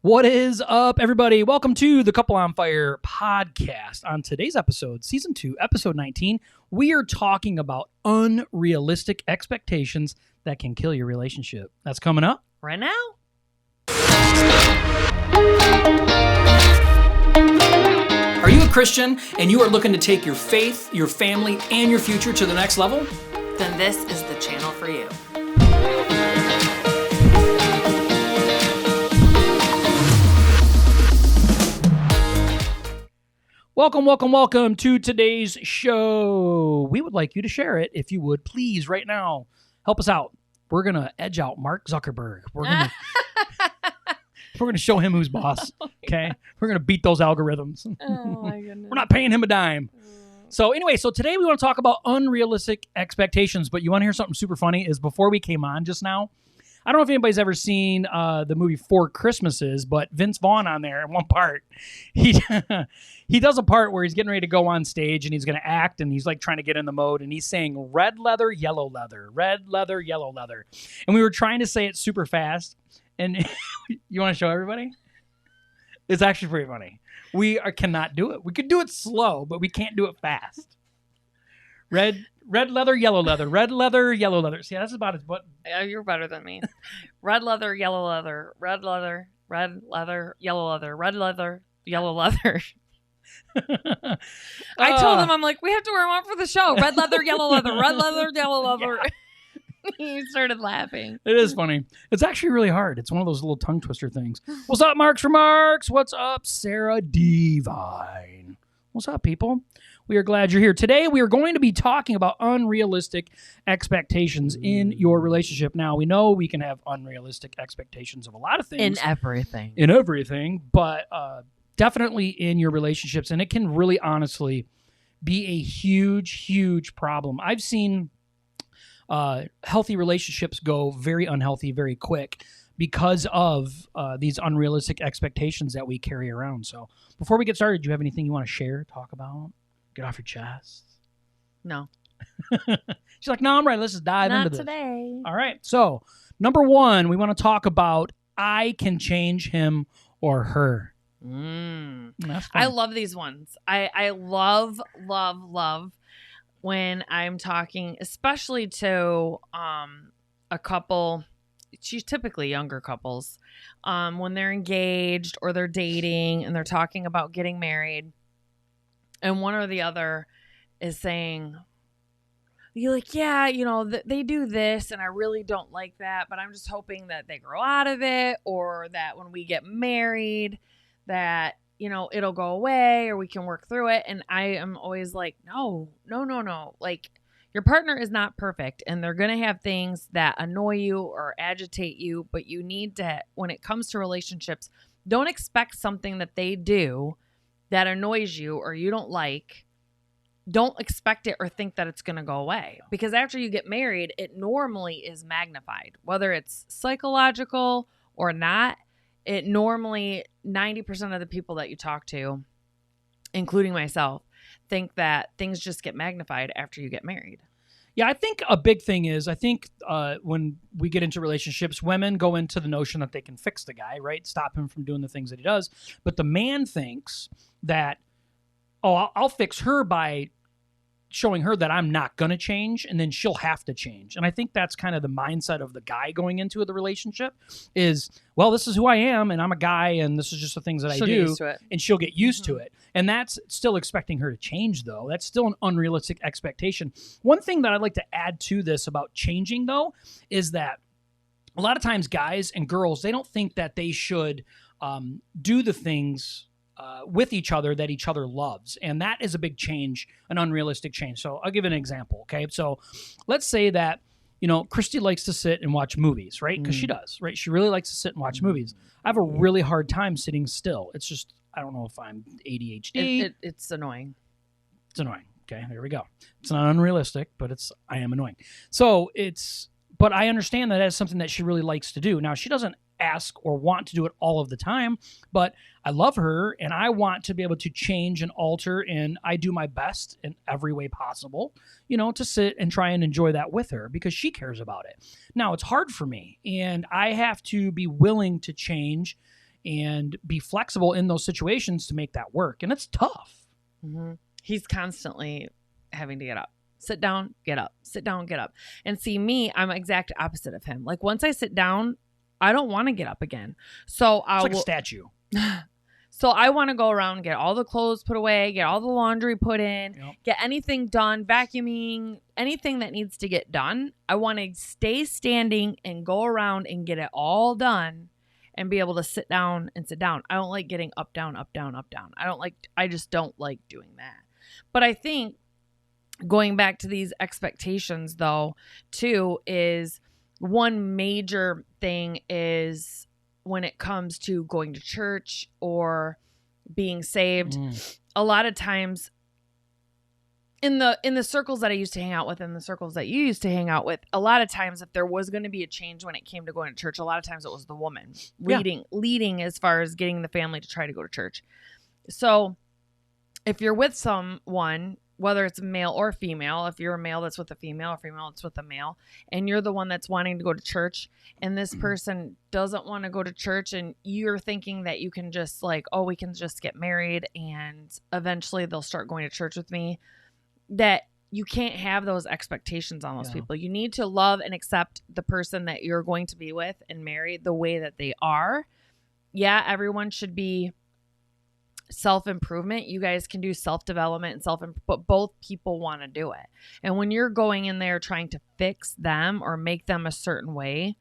What is up, everybody? Welcome to the Couple on Fire podcast. On today's episode, Season 2, Episode 19, we are talking about unrealistic expectations that can kill your relationship. That's coming up right now. Are you a Christian and you are looking to take your faith, your family, and your future to the next level? Then this is the channel for you. Welcome to today's show. We would like you to share it, if you would, please, right now. Help us out. We're going to edge out Mark Zuckerberg. We're going to show him who's boss, okay? We're going to beat those algorithms. Oh, my goodness. We're not paying him a dime. So anyway, today we want to talk about unrealistic expectations, but you want to hear something super funny is before we came on just now, I don't know if anybody's ever seen the movie Four Christmases, but Vince Vaughn on there in one part, he does a part where he's getting ready to go on stage and he's going to act and he's like trying to get in the mode and he's saying red leather, yellow leather, red leather, yellow leather. And we were trying to say it super fast. And you want to show everybody? It's actually pretty funny. We cannot do it. We could do it slow, but we can't do it fast. Red leather, yellow leather. Red leather, yellow leather. See, that's about it. But you're better than me. Red leather, yellow leather. Red leather, yellow leather. Red leather, yellow leather. I told him, I'm like, we have to wear them on for the show. Red leather, yellow leather. Red leather, yellow leather. Yeah. He started laughing. It is funny. It's actually really hard. It's one of those little tongue twister things. What's up, Marks for Marks? What's up, Sarah Devine? What's up, people? We are glad you're here. Today, we are going to be talking about unrealistic expectations in your relationship. Now, we know we can have unrealistic expectations of a lot of things. In everything. But definitely in your relationships. And it can really honestly be a huge, huge problem. I've seen healthy relationships go very unhealthy very quick because of these unrealistic expectations that we carry around. So before we get started, do you have anything you want to share, talk about? Get off your chest? No. She's like, no, I'm ready. Let's just dive into this. Not today. All right. So, number one, we want to talk about I can change him or her. That's fun. I love these ones. I love when I'm talking, especially to a couple. She's typically younger couples. When they're engaged or they're dating and they're talking about getting married. And one or the other is saying, you're like, yeah, they do this and I really don't like that, but I'm just hoping that they grow out of it or that when we get married that, it'll go away or we can work through it. And I am always like, no. Like your partner is not perfect and they're going to have things that annoy you or agitate you, but you need to, when it comes to relationships, don't expect something that they do that annoys you or you don't like. Don't expect it or think that it's going to go away. Because after you get married, it normally is magnified. Whether it's psychological or not, it normally, 90% of the people that you talk to, including myself, think that things just get magnified after you get married. Yeah, I think a big thing is, when we get into relationships, women go into the notion that they can fix the guy, right? Stop him from doing the things that he does. But the man thinks that, I'll fix her by showing her that I'm not going to change, and then she'll have to change. And I think that's kind of the mindset of the guy going into the relationship is, well, this is who I am, and I'm a guy, and this is just the things that I do, and she'll get used to it. And that's still expecting her to change, though. That's still an unrealistic expectation. One thing that I'd like to add to this about changing, though, is that a lot of times guys and girls, they don't think that they should do the things with each other that each other loves. And that is a big change, an unrealistic change. So I'll give an example, okay? So let's say that, Christy likes to sit and watch movies, right? Because she does, right? She really likes to sit and watch movies. I have a really hard time sitting still. It's just, I don't know if I'm ADHD. It's annoying. It's annoying. Okay, here we go. It's not unrealistic, but I am annoying. But I understand that as something that she really likes to do. Now, she doesn't ask or want to do it all of the time, but I love her and I want to be able to change and alter, and I do my best in every way possible, to sit and try and enjoy that with her because she cares about it. Now, it's hard for me and I have to be willing to change and be flexible in those situations to make that work. And it's tough. Mm-hmm. He's constantly having to get up, sit down, get up, sit down, get up. And see me, I'm exact opposite of him. Like once I sit down, I don't want to get up again. So It's like a statue. So I want to go around, get all the clothes put away, get all the laundry put in, get anything done, vacuuming, anything that needs to get done. I want to stay standing and go around and get it all done and be able to sit down and sit down. I don't like getting up, down, up, down, up, down. I just don't like doing that. But I think going back to these expectations though, too, is one major thing is when it comes to going to church or being saved, a lot of times in the circles that I used to hang out with and the circles that you used to hang out with, a lot of times if there was going to be a change when it came to going to church, a lot of times it was the woman leading as far as getting the family to try to go to church. So if you're with someone, whether it's male or female, if you're a male that's with a female, or female that's with a male, and you're the one that's wanting to go to church, and this person doesn't want to go to church, and you're thinking that you can just like, oh, we can just get married and eventually they'll start going to church with me, that you can't have those expectations on those people. You need to love and accept the person that you're going to be with and marry the way that they are. Yeah, everyone should be self-improvement. You guys can do self-development and but both people want to do it. And when you're going in there trying to fix them or make them a certain way,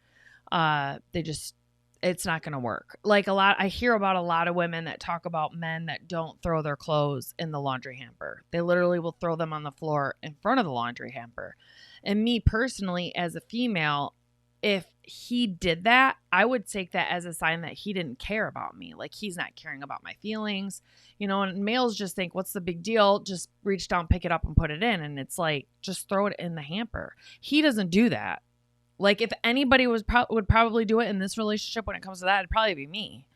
it's not going to work. Like I hear about a lot of women that talk about men that don't throw their clothes in the laundry hamper. They literally will throw them on the floor in front of the laundry hamper. And me personally, as a female, if he did that, I would take that as a sign that he didn't care about me. Like he's not caring about my feelings, and males just think, what's the big deal? Just reach down, pick it up and put it in. And it's like, just throw it in the hamper. He doesn't do that. Like if anybody would probably do it in this relationship when it comes to that, it'd probably be me.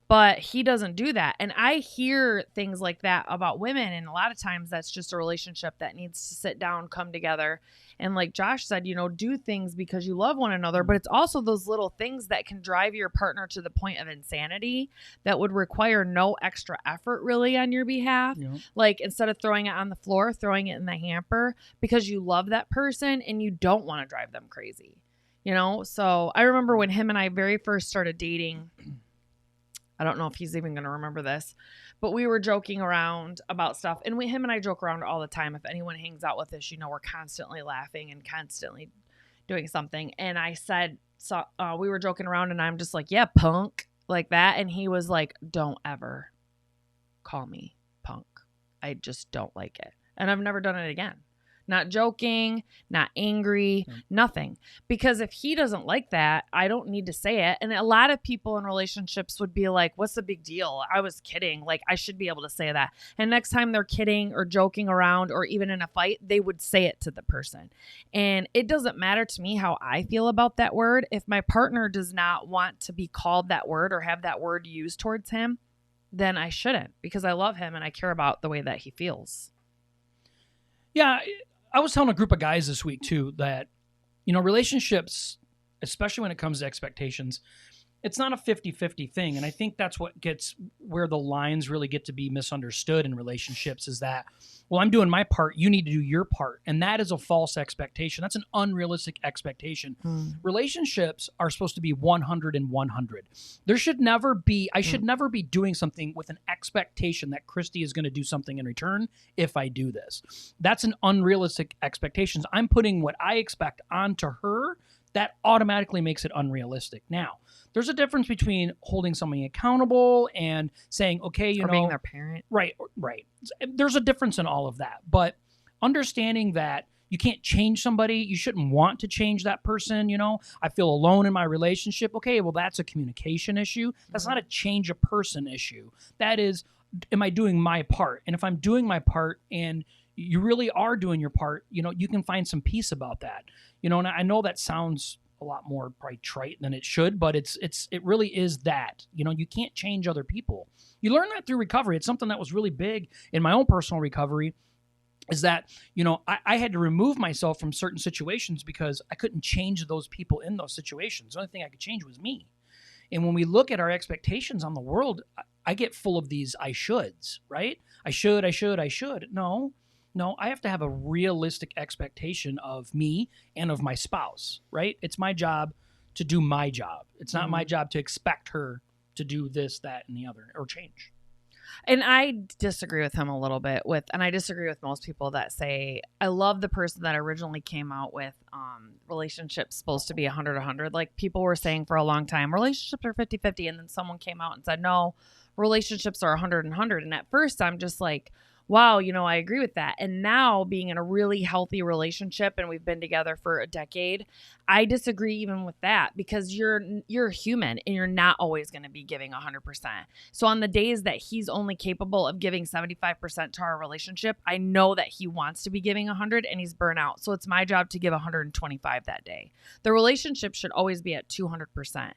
But he doesn't do that. And I hear things like that about women. And a lot of times that's just a relationship that needs to sit down, come together. And like Josh said, do things because you love one another. But it's also those little things that can drive your partner to the point of insanity that would require no extra effort really on your behalf. Yeah. Like instead of throwing it on the floor, throwing it in the hamper because you love that person and you don't want to drive them crazy. So I remember when him and I very first started dating, I don't know if he's even going to remember this, but we were joking around about stuff. And him and I joke around all the time. If anyone hangs out with us, we're constantly laughing and constantly doing something. And I said, we were joking around and I'm just like, yeah, punk, like that. And he was like, don't ever call me punk. I just don't like it. And I've never done it again. Not joking, not angry, nothing. Because if he doesn't like that, I don't need to say it. And a lot of people in relationships would be like, what's the big deal? I was kidding. Like, I should be able to say that. And next time they're kidding or joking around or even in a fight, they would say it to the person. And it doesn't matter to me how I feel about that word. If my partner does not want to be called that word or have that word used towards him, then I shouldn't, because I love him and I care about the way that he feels. Yeah. I was telling a group of guys this week too that, relationships, especially when it comes to expectations, it's not a 50-50 thing. And I think that's what gets where the lines really get to be misunderstood in relationships is that, well, I'm doing my part, you need to do your part. And that is a false expectation. That's an unrealistic expectation. Relationships are supposed to be 100 and 100. There should never be, I should never be doing something with an expectation that Christy is going to do something in return if I do this. That's an unrealistic expectation. I'm putting what I expect onto her. That automatically makes it unrealistic. Now, there's a difference between holding somebody accountable and saying, okay, or being their parent. Right. There's a difference in all of that. But understanding that you can't change somebody, you shouldn't want to change that person, I feel alone in my relationship. Okay, well, that's a communication issue. That's not a change a person issue. That is, am I doing my part? And if I'm doing my part and you really are doing your part, you can find some peace about that. And I know that sounds a lot more probably trite than it should, but it really is that, you can't change other people. You learn that through recovery. It's something that was really big in my own personal recovery is that, I had to remove myself from certain situations because I couldn't change those people in those situations. The only thing I could change was me. And when we look at our expectations on the world, I get full of these I shoulds, right? I should. No, I have to have a realistic expectation of me and of my spouse, right? It's my job to do my job. It's not my job to expect her to do this, that, and the other, or change. And I disagree with him a little bit and I disagree with most people that say, I love the person that originally came out with relationships supposed to be 100-100. Like people were saying for a long time, relationships are 50-50. And then someone came out and said, no, relationships are 100-100. And at first I'm just like, wow, I agree with that. And now being in a really healthy relationship and we've been together for a decade, I disagree even with that because you're human and you're not always going to be giving 100%. So on the days that he's only capable of giving 75% to our relationship, I know that he wants to be giving 100 and he's burnt out. So it's my job to give 125 that day. The relationship should always be at 200%.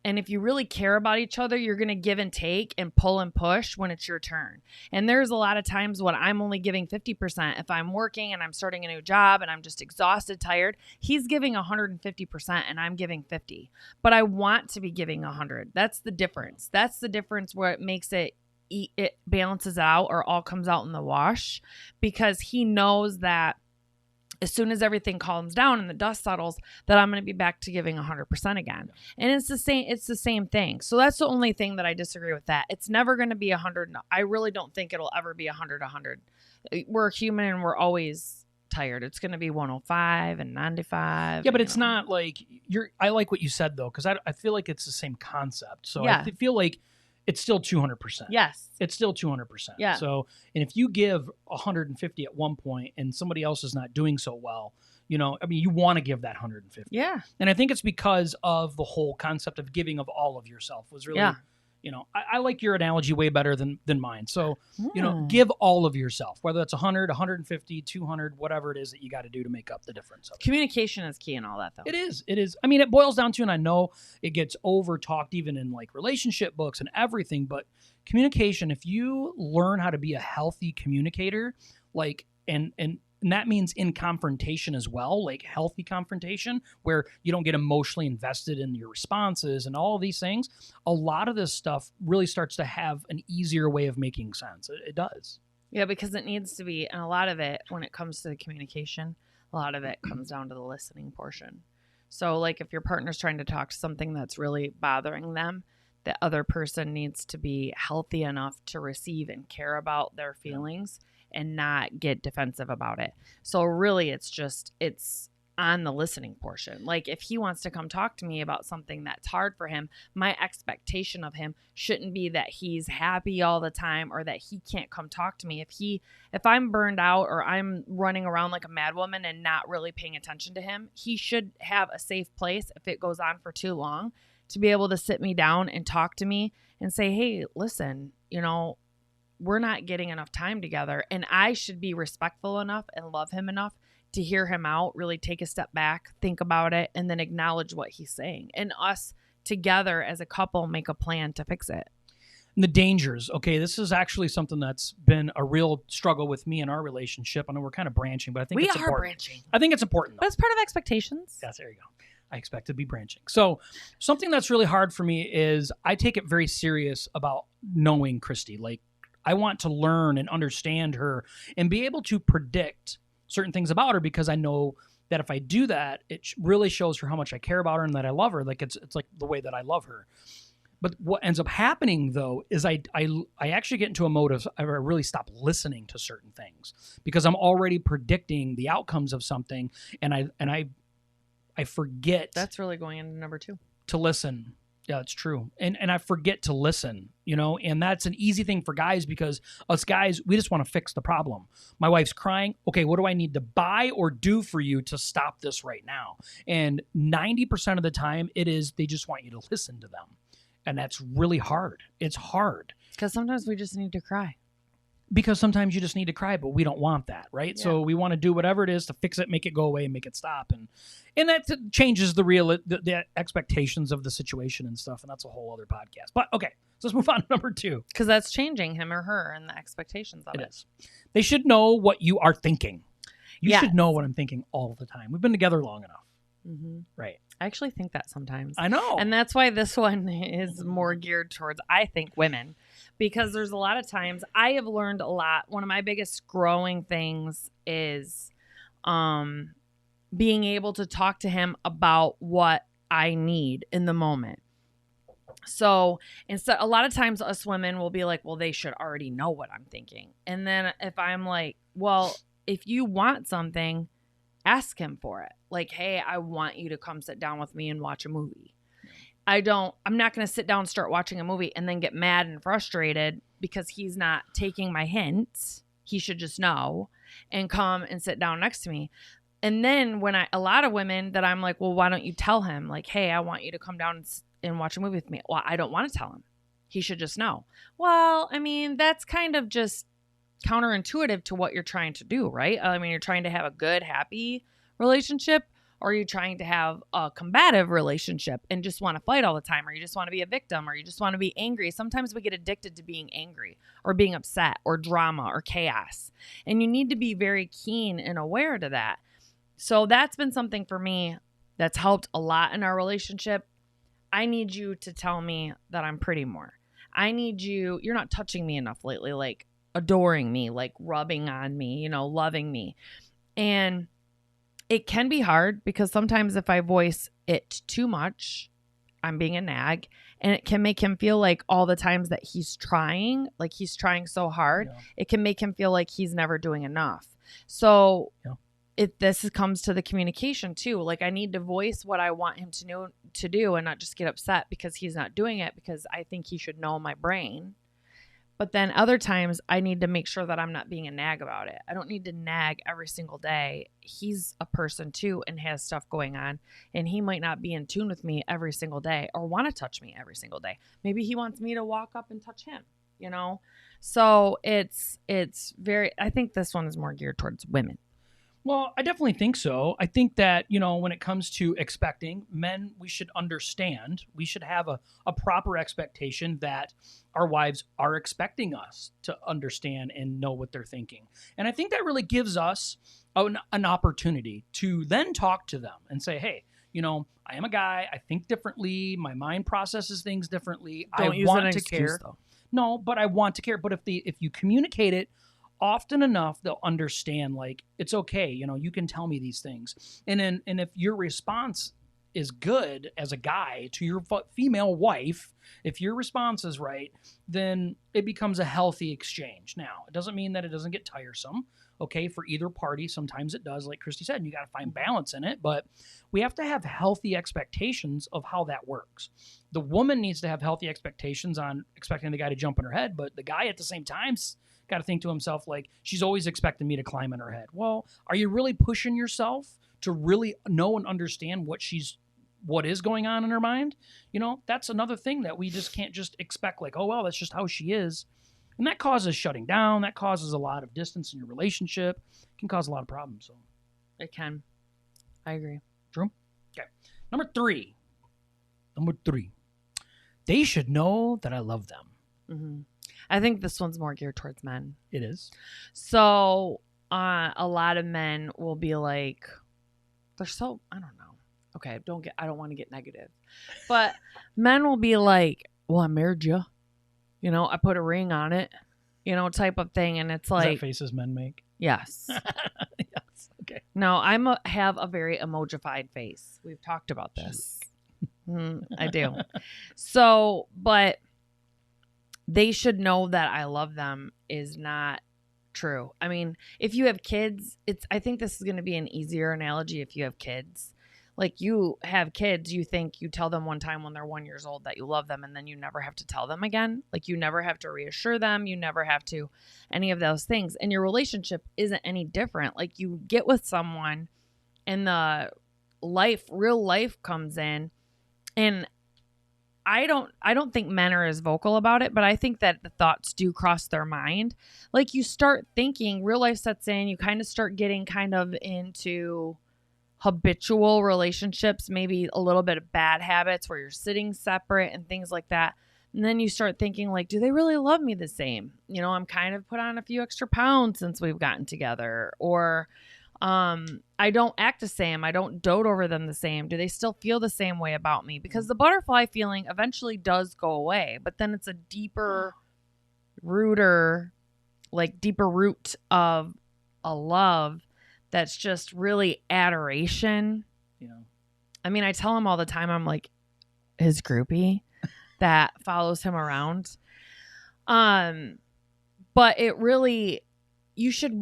And if you really care about each other, you're going to give and take and pull and push when it's your turn. And there's a lot of times when I'm only giving 50%. If I'm working and I'm starting a new job and I'm just exhausted, tired, he's giving 150% and I'm giving 50. But I want to be giving 100. That's the difference. That's the difference where it makes it balances out or all comes out in the wash because he knows that as soon as everything calms down and the dust settles, that I'm going to be back to giving 100% again. And it's the same thing. So that's the only thing that I disagree with that. It's never going to be 100. I really don't think it'll ever be 100. We're human and we're always tired. It's going to be 105 and 95. Yeah, but it's not like I like what you said though, because I feel like it's the same concept. So yeah. I feel like it's still 200%. Yes. It's still 200%. Yeah. So, and if you give 150 at one point and somebody else is not doing so well, you want to give that 150. Yeah. And I think it's because of the whole concept of giving of all of yourself was really, I like your analogy way better than mine. So, give all of yourself, whether it's 100, 150, 200, whatever it is that you got to do to make up the difference. Communication is key in all that, though. It is. I mean, it boils down to, and I know it gets over talked even in like relationship books and everything, but communication, if you learn how to be a healthy communicator, like, and that means in confrontation as well, like healthy confrontation, where you don't get emotionally invested in your responses and all of these things. A lot of this stuff really starts to have an easier way of making sense. It does. Yeah, because it needs to be, and a lot of it, when it comes to the communication, a lot of it comes down to the listening portion. So like if your partner's trying to talk to something that's really bothering them, the other person needs to be healthy enough to receive and care about their feelings and not get defensive about it. So really it's on the listening portion. Like if he wants to come talk to me about something that's hard for him, my expectation of him shouldn't be that he's happy all the time or that he can't come talk to me. If I'm burned out or I'm running around like a mad woman and not really paying attention to him, he should have a safe place if it goes on for too long to be able to sit me down and talk to me and say, hey, listen, we're not getting enough time together, and I should be respectful enough and love him enough to hear him out, really take a step back, think about it, and then acknowledge what he's saying. And us together as a couple make a plan to fix it. And the dangers. Okay, this is actually something that's been a real struggle with me in our relationship. I know we're kind of branching, but I think it's important. Branching. I think it's important, though. But it's part of expectations. Yes, there you go. I expect to be branching. So something that's really hard for me is I take it very serious about knowing Christy. Like, I want to learn and understand her and be able to predict certain things about her because I know that if I do that, it really shows her how much I care about her and that I love her. Like it's like the way that I love her. But what ends up happening though is I actually get into a mode of I really stop listening to certain things because I'm already predicting the outcomes of something and I forget. That's really going into number 2. To listen. Yeah, it's true. And I forget to listen, and that's an easy thing for guys because us guys, we just want to fix the problem. My wife's crying. Okay, what do I need to buy or do for you to stop this right now? And 90% of the time it is they just want you to listen to them. And that's really hard. It's hard. Because sometimes we just need to cry. Because sometimes you just need to cry, but we don't want that, right? Yeah. So we want to do whatever it is to fix it, make it go away, and make it stop, and that changes the expectations of the situation and stuff, and that's a whole other podcast. But okay, so let's move on to number 2. Because that's changing him or her and the expectations of it. It is. They should know what you are thinking. You should know what I'm thinking all the time. We've been together long enough. Mm-hmm. Right. I actually think that sometimes. I know. And that's why this one is more geared towards, I think, women. Because there's a lot of times I have learned a lot. One of my biggest growing things is being able to talk to him about what I need in the moment. So instead, a lot of times us women will be like, well, they should already know what I'm thinking. And then if I'm like, well, if you want something, ask him for it. Like, hey, I want you to come sit down with me and watch a movie. I'm not going to sit down and start watching a movie and then get mad and frustrated because he's not taking my hints. He should just know and come and sit down next to me. And then a lot of women that I'm like, well, why don't you tell him? Like, hey, I want you to come down and watch a movie with me. Well, I don't want to tell him. He should just know. Well, I mean, that's kind of just counterintuitive to what you're trying to do, right? I mean, you're trying to have a good, happy relationship, or are you trying to have a combative relationship and just want to fight all the time, or you just want to be a victim, or you just want to be angry? Sometimes we get addicted to being angry or being upset or drama or chaos. And you need to be very keen and aware to that. So that's been something for me that's helped a lot in our relationship. I need you to tell me that I'm pretty more. I need you're not touching me enough lately, like adoring me, like rubbing on me, loving me. And it can be hard because sometimes if I voice it too much, I'm being a nag, and it can make him feel like all the times that he's trying so hard, it can make him feel like he's never doing enough. So this comes to the communication too. Like, I need to voice what I want him to do and not just get upset because he's not doing it because I think he should know my brain. But then other times I need to make sure that I'm not being a nag about it. I don't need to nag every single day. He's a person too and has stuff going on, and he might not be in tune with me every single day or want to touch me every single day. Maybe he wants me to walk up and touch him, So it's very, I think this one is more geared towards women. Well, I definitely think so. I think that, when it comes to expecting men, we should understand, we should have a proper expectation that our wives are expecting us to understand and know what they're thinking. And I think that really gives us an opportunity to then talk to them and say, hey, I am a guy. I think differently. My mind processes things differently. Don't I use want an to excuse, care. Though. No, but I want to care. But if you communicate it often enough, they'll understand, like, it's okay, you can tell me these things. And if your response is good as a guy to your female wife, if your response is right, then it becomes a healthy exchange. Now, it doesn't mean that it doesn't get tiresome, okay, for either party. Sometimes it does, like Christy said, and you got to find balance in it, but we have to have healthy expectations of how that works. The woman needs to have healthy expectations on expecting the guy to jump in her head, but the guy at the same time got to think to himself, like, she's always expecting me to climb in her head. Well, are you really pushing yourself to really know and understand what is going on in her mind? That's another thing that we just can't just expect, like, oh, well, that's just how she is. And that causes shutting down. That causes a lot of distance in your relationship. It can cause a lot of problems. So it can. I agree. True. Okay. Number three. They should know that I love them. Mm-hmm. I think this one's more geared towards men. It is. So a lot of men will be like, I don't know. Okay, I don't want to get negative. But men will be like, well, I married you. I put a ring on it, type of thing. And it's like. Is that faces men make? Yes. Yes. Okay. No, have a very emojified face. We've talked about this. I do. So, but they should know that I love them is not true. I mean, if you have kids, I think this is going to be an easier analogy if you have kids. Like, you have kids, you think you tell them one time when they're 1 year old that you love them, and then you never have to tell them again. Like, you never have to reassure them. You never have to any of those things. And your relationship isn't any different. Like, you get with someone and the real life comes in, and I don't think men are as vocal about it, but I think that the thoughts do cross their mind. Like, you start thinking, real life sets in, you kind of start getting kind of into habitual relationships, maybe a little bit of bad habits where you're sitting separate and things like that. And then you start thinking, like, do they really love me the same? I'm kind of put on a few extra pounds since we've gotten together. Or I don't act the same. I don't dote over them the same. Do they still feel the same way about me? Because the butterfly feeling eventually does go away, but then it's a deeper root of a love that's just really adoration. Yeah. I mean, I tell him all the time, I'm like his groupie that follows him around. But it really, you should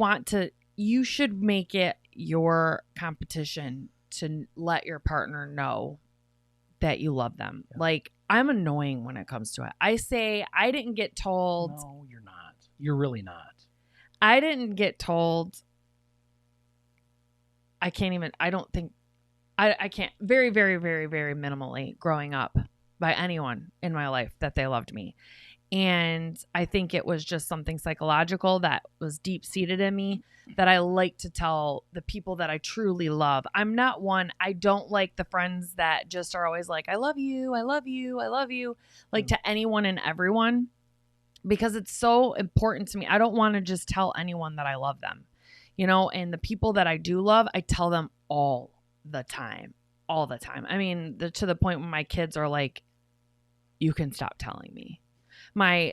make it your competition to let your partner know that you love them. Yeah. Like, I'm annoying when it comes to it. I say, I didn't get told. No, you're not. You're really not. I didn't get told. I can't even, I don't think, I can't, very, very, very, very minimally growing up by anyone in my life that they loved me. And I think it was just something psychological that was deep seated in me that I like to tell the people that I truly love. I'm not one, I don't like the friends that just are always like, I love you, I love you, I love you, like to anyone and everyone, because it's so important to me. I don't want to just tell anyone that I love them, you know, and the people that I do love, I tell them all the time. I mean, to the point when my kids are like, you can stop telling me. My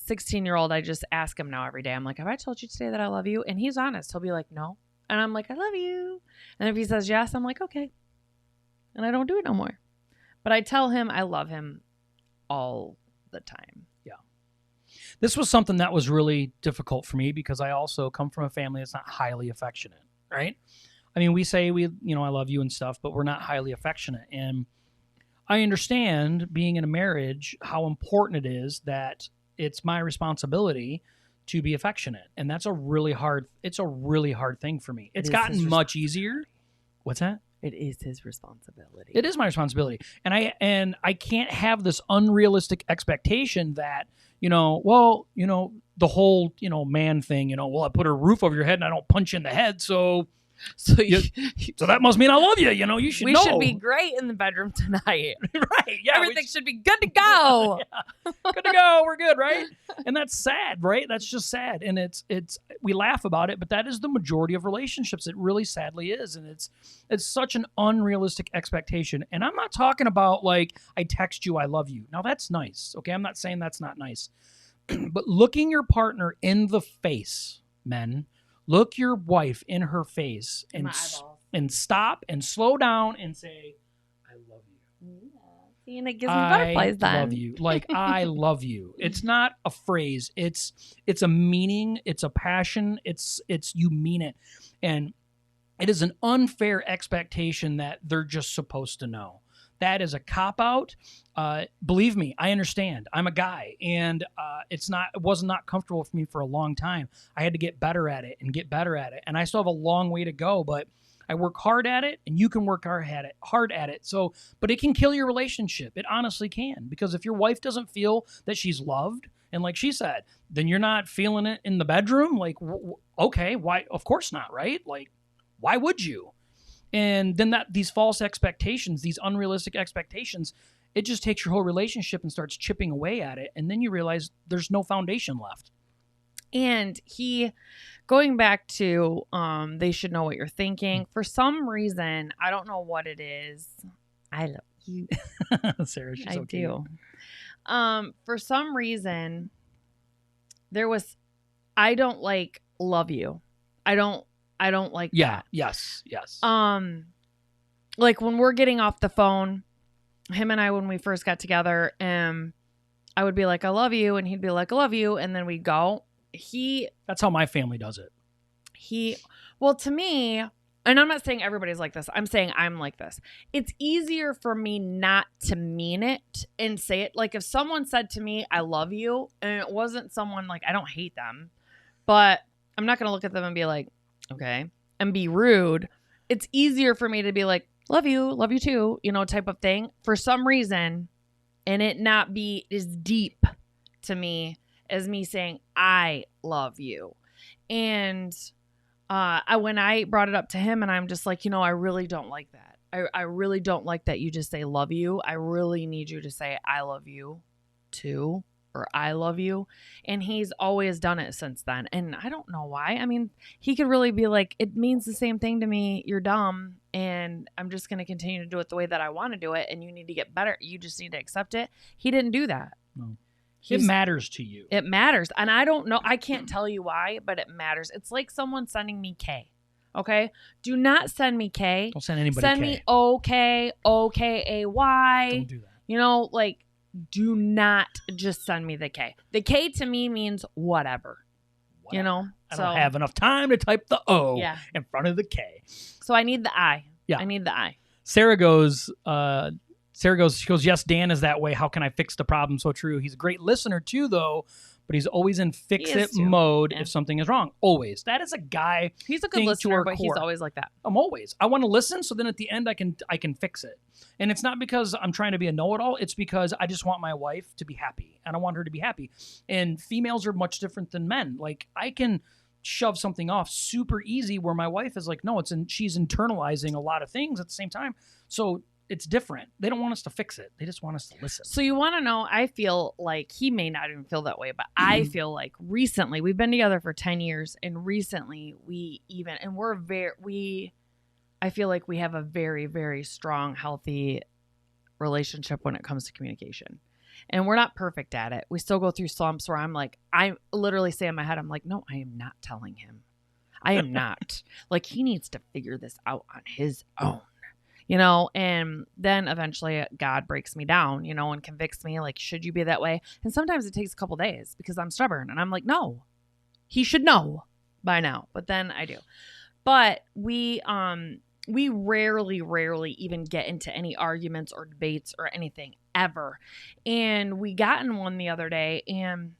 16-year-old, I just ask him now every day. I'm like, have I told you today that I love you? And he's honest. He'll be like, no. And I'm like, I love you. And if he says yes, I'm like, okay. And I don't do it no more. But I tell him I love him all the time. Yeah. This was something that was really difficult for me because I also come from a family that's not highly affectionate, right? I mean, we say I love you and stuff, but we're not highly affectionate. And I understand being in a marriage, how important it is that it's my responsibility to be affectionate. And that's a really hard thing for me. It's gotten much easier. What's that? It is his responsibility. It is my responsibility. And I can't have this unrealistic expectation that, the whole, man thing, well, I put a roof over your head and I don't punch you in the head. So that must mean I love you. You should know. We should be great in the bedroom tonight. Right. Yeah. Everything should be good to go. Yeah. Good to go. We're good. Right. And that's sad, right? That's just sad. And it's we laugh about it, but that is the majority of relationships. It really sadly is. And it's such an unrealistic expectation. And I'm not talking about like, I text you, I love you. Now that's nice. Okay. I'm not saying that's not nice, but looking your partner in the face, men, look your wife in her face and stop and slow down and say, I love you. Yeah. And it gives me butterflies then. I love you. Like, I love you. It's not a phrase. It's a meaning. It's a passion. It's you mean it. And it is an unfair expectation that they're just supposed to know. That is a cop-out. Believe me, I understand. I'm a guy, and it was not comfortable for me for a long time. I had to get better at it, and I still have a long way to go, but I work hard at it, and you can work hard at it. So, but it can kill your relationship. It honestly can, because if your wife doesn't feel that she's loved, and like she said, then you're not feeling it in the bedroom. Like, okay, why? Of course not, right? Like, why would you? And then these false expectations, these unrealistic expectations, it just takes your whole relationship and starts chipping away at it. And then you realize there's no foundation left. And going back to, they should know what you're thinking. For some reason, I don't know what it is. I love you. Sarah, she's I okay. do. For some reason, I don't like love you. I don't like yeah, that. Yes. Like when we're getting off the phone, him and I, when we first got together, I would be like, I love you. And he'd be like, I love you. And then we'd go. That's how my family does it. Well, to me, and I'm not saying everybody's like this. I'm saying I'm like this. It's easier for me not to mean it and say it. Like if someone said to me, I love you, and it wasn't someone like, I don't hate them, but I'm not going to look at them and be like, okay, and be rude. It's easier for me to be like, love you too, type of thing for some reason, and it not be as deep to me as me saying, I love you. And when I brought it up to him, and I'm just like, I really don't like that. I really don't like that you just say love you. I really need you to say I love you too. or I love you. And he's always done it since then. And I don't know why. I mean, he could really be like, it means the same thing to me. You're dumb. And I'm just going to continue to do it the way that I want to do it. And you need to get better. You just need to accept it. He didn't do that. No. It matters to you. It matters. And I don't know. I can't tell you why, but it matters. It's like someone sending me K. Okay? Do not send me K. Don't send anybody Send K. me OK, OKAY. Don't do that. You know, like, do not just send me the K. The K to me means whatever. You know? I don't have enough time to type the O in front of the K. So I need the I. Yeah. I need the I. Sarah goes, she goes, yes, Dan is that way. How can I fix the problem? So true. He's a great listener too, though, but he's always in fix-it mode if something is wrong. Always. That is a guy. He's a good listener, but he's always like that. I'm always. I want to listen, so then at the end I can fix it. And it's not because I'm trying to be a know-it-all. It's because I just want my wife to be happy, and I want her to be happy. And females are much different than men. Like, I can shove something off super easy where my wife is like, no, she's internalizing a lot of things at the same time. So it's different. They don't want us to fix it. They just want us to listen. So you want to know, I feel like he may not even feel that way, but I feel like recently, we've been together for 10 years, and recently I feel like we have a very, very strong, healthy relationship when it comes to communication. And we're not perfect at it. We still go through slumps where I'm like, I literally say in my head, I'm like, no, I am not telling him. I am not. Like, he needs to figure this out on his own. You know, and then eventually God breaks me down, you know, and convicts me, like, should you be that way? And sometimes it takes a couple days because I'm stubborn, and I'm like, no, he should know by now. But then I do. But we rarely even get into any arguments or debates or anything ever. And we got in one the other day, and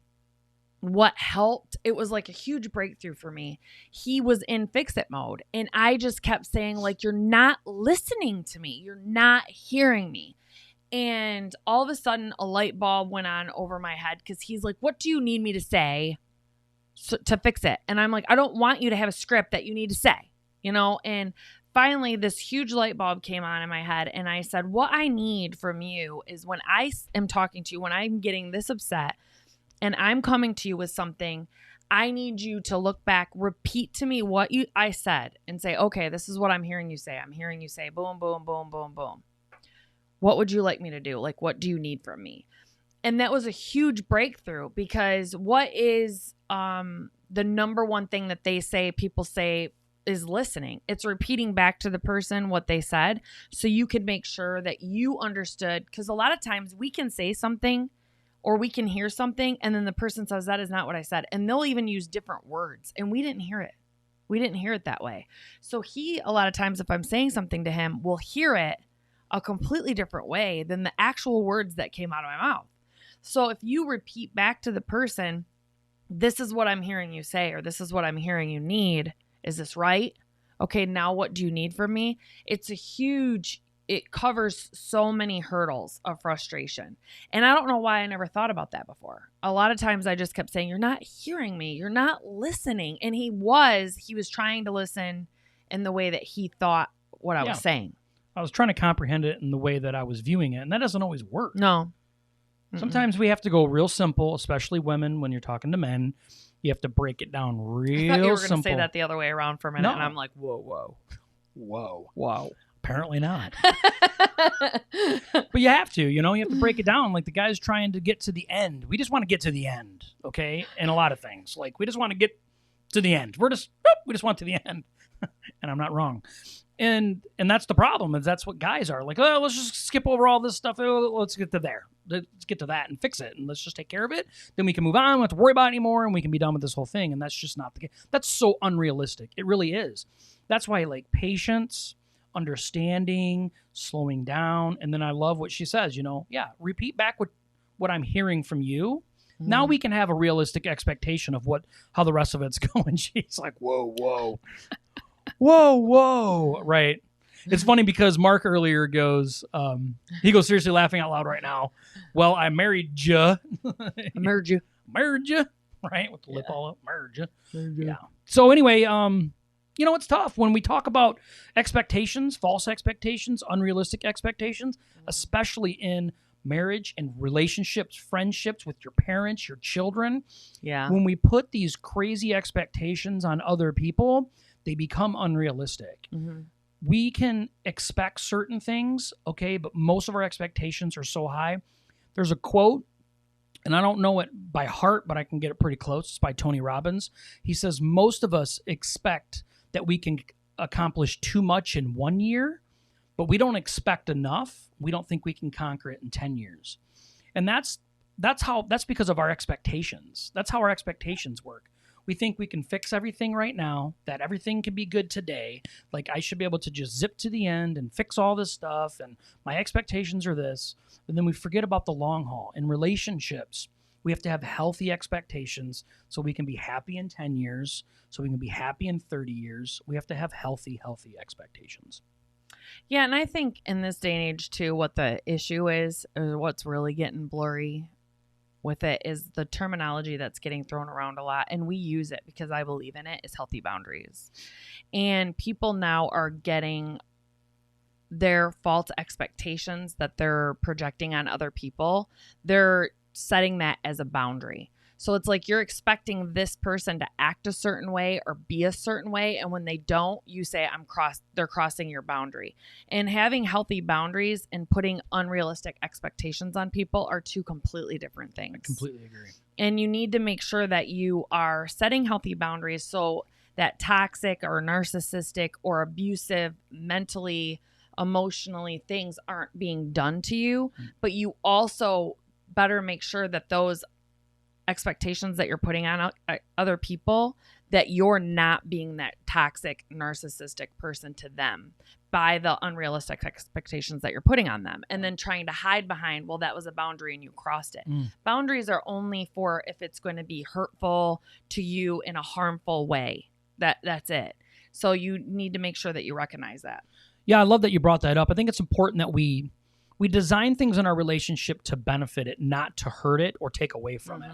what helped, it was like a huge breakthrough for me. He was in fix-it mode, and I just kept saying, like, you're not listening to me. You're not hearing me. And all of a sudden, a light bulb went on over my head because he's like, what do you need me to say to fix it? And I'm like, I don't want you to have a script that you need to say, you know? And finally, this huge light bulb came on in my head, and I said, what I need from you is when I am talking to you, when I'm getting this upset, and I'm coming to you with something, I need you to look back, repeat to me what I said, and say, okay, this is what I'm hearing you say. I'm hearing you say, boom, boom, boom, boom, boom. What would you like me to do? Like, what do you need from me? And that was a huge breakthrough, because what is the number one thing that people say is listening? It's repeating back to the person what they said, so you could make sure that you understood. Because a lot of times we can say something, or we can hear something, and then the person says, that is not what I said. And they'll even use different words, and we didn't hear it. We didn't hear it that way. So he, a lot of times, if I'm saying something to him, will hear it a completely different way than the actual words that came out of my mouth. So if you repeat back to the person, this is what I'm hearing you say, or this is what I'm hearing you need. Is this right? Okay, now what do you need from me? It covers so many hurdles of frustration. And I don't know why I never thought about that before. A lot of times I just kept saying, you're not hearing me. You're not listening. And he was trying to listen in the way that he thought what I was saying. I was trying to comprehend it in the way that I was viewing it. And that doesn't always work. No. Sometimes we have to go real simple, especially women, when you're talking to men. You have to break it down real simple. I thought you were going to say that the other way around for a minute. No. And I'm like, whoa. Apparently not. But you have to, you have to break it down. Like, the guy's trying to get to the end. We just want to get to the end, okay? And a lot of things. Like, we just want to get to the end. We just want to the end. And I'm not wrong. And that's the problem, is that's what guys are. Like, oh, let's just skip over all this stuff. Oh, let's get to there. Let's get to that and fix it. And let's just take care of it. Then we can move on. We don't have to worry about it anymore. And we can be done with this whole thing. And that's just not the case. That's so unrealistic. It really is. That's why, like, patience, understanding, slowing down. And then I love what she says, repeat back what I'm hearing from you. Mm. Now we can have a realistic expectation of how the rest of it's going. She's like, whoa. Right. It's funny because Mark earlier goes, he goes, seriously laughing out loud right now. Well, I married ya. Married you. Right. With the lip all up. Married ya. Yeah. So anyway, it's tough when we talk about expectations, false expectations, unrealistic expectations, especially in marriage and relationships, friendships with your parents, your children. Yeah. When we put these crazy expectations on other people, they become unrealistic. Mm-hmm. We can expect certain things, okay, but most of our expectations are so high. There's a quote, and I don't know it by heart, but I can get it pretty close. It's by Tony Robbins. He says, most of us expect that we can accomplish too much in 1 year, but we don't expect enough. We don't think we can conquer it in 10 years. And that's because of our expectations. That's how our expectations work. We think we can fix everything right now, that everything can be good today. Like I should be able to just zip to the end and fix all this stuff. And my expectations are this. And then we forget about the long haul. In relationships, we have to have healthy expectations so we can be happy in 10 years, so we can be happy in 30 years. We have to have healthy expectations. Yeah, and I think in this day and age too, what the issue is, or what's really getting blurry with it, is the terminology that's getting thrown around a lot, and we use it because I believe in it, is healthy boundaries. And people now are getting their false expectations that they're projecting on other people. They're setting that as a boundary. So it's like you're expecting this person to act a certain way or be a certain way, and when they don't, you say they're crossing your boundary. And having healthy boundaries and putting unrealistic expectations on people are two completely different things. I completely agree. And you need to make sure that you are setting healthy boundaries so that toxic or narcissistic or abusive, mentally, emotionally things aren't being done to you, but you also better make sure that those expectations that you're putting on other people, that you're not being that toxic, narcissistic person to them by the unrealistic expectations that you're putting on them, and then trying to hide behind, well, that was a boundary and you crossed it. Boundaries are only for if it's going to be hurtful to you in a harmful way. That's it. So you need to make sure that you recognize that. Yeah, I love that you brought that up. I think it's important that we design things in our relationship to benefit it, not to hurt it or take away from it.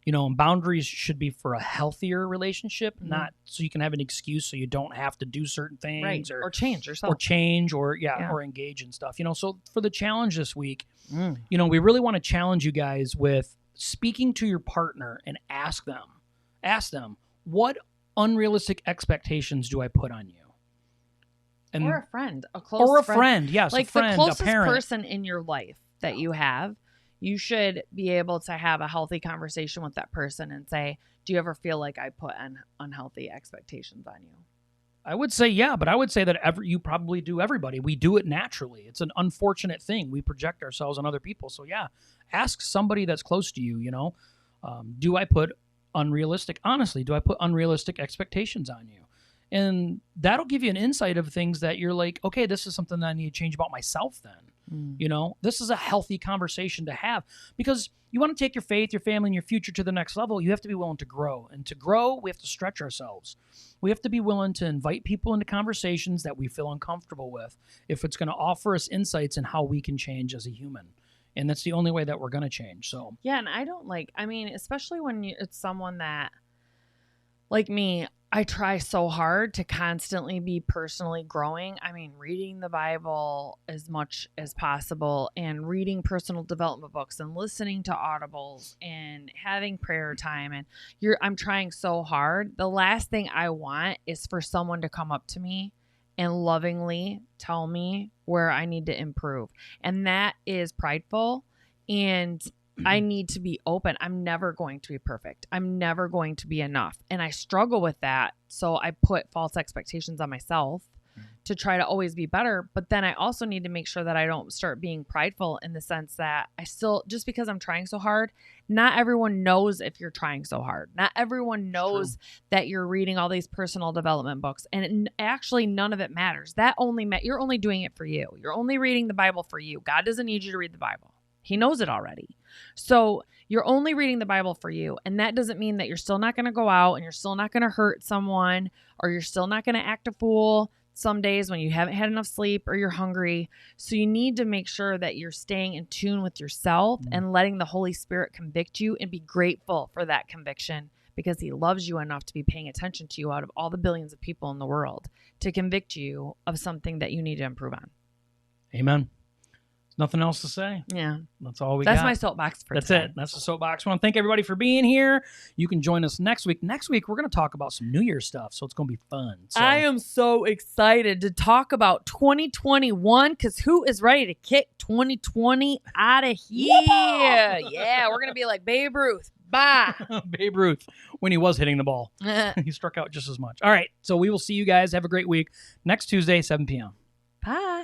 You know, and boundaries should be for a healthier relationship, not so you can have an excuse so you don't have to do certain things, or change yourself, or engage in stuff. You know, so for the challenge this week, you know, we really want to challenge you guys with speaking to your partner and ask them, what unrealistic expectations do I put on you? And, or a friend, a close friend, yes, like a friend, the closest a parent. person in your life that you have. You should be able to have a healthy conversation with that person and say, do you ever feel like I put unhealthy expectations on you? I would say, yeah, but I would say that you probably do. Everybody. We do it naturally. It's an unfortunate thing. We project ourselves on other people. So yeah, ask somebody that's close to you, you know, do I put unrealistic expectations on you? And that'll give you an insight of things that you're like, okay, this is something that I need to change about myself then. You know, this is a healthy conversation to have, because you want to take your faith, your family, and your future to the next level. You have to be willing to grow. And to grow, we have to stretch ourselves. We have to be willing to invite people into conversations that we feel uncomfortable with if it's going to offer us insights in how we can change as a human. And that's the only way that we're going to change. So yeah, and especially when it's someone that, like me, I try so hard to constantly be personally growing. I mean, reading the Bible as much as possible and reading personal development books and listening to audibles and having prayer time. And I'm trying so hard. The last thing I want is for someone to come up to me and lovingly tell me where I need to improve. And that is prideful. And I need to be open. I'm never going to be perfect. I'm never going to be enough. And I struggle with that. So I put false expectations on myself to try to always be better. But then I also need to make sure that I don't start being prideful in the sense that just because I'm trying so hard, not everyone knows if you're trying so hard. Not everyone knows that you're reading all these personal development books. And actually none of it matters. You're only doing it for you. You're only reading the Bible for you. God doesn't need you to read the Bible. He knows it already. So you're only reading the Bible for you. And that doesn't mean that you're still not going to go out and you're still not going to hurt someone, or you're still not going to act a fool some days when you haven't had enough sleep or you're hungry. So you need to make sure that you're staying in tune with yourself and letting the Holy Spirit convict you, and be grateful for that conviction, because he loves you enough to be paying attention to you out of all the billions of people in the world to convict you of something that you need to improve on. Amen. Nothing else to say. Yeah. That's all we got. That's my soapbox for That's today. it. That's the soapbox. I want to thank everybody for being here. You can join us next week. Next week, we're going to talk about some New Year stuff, so it's going to be fun. So, I am so excited to talk about 2021 because who is ready to kick 2020 out of here? Yeah, we're going to be like Babe Ruth. Bye. Babe Ruth, when he was hitting the ball. He struck out just as much. All right, so we will see you guys. Have a great week. Next Tuesday, 7 p.m. Bye.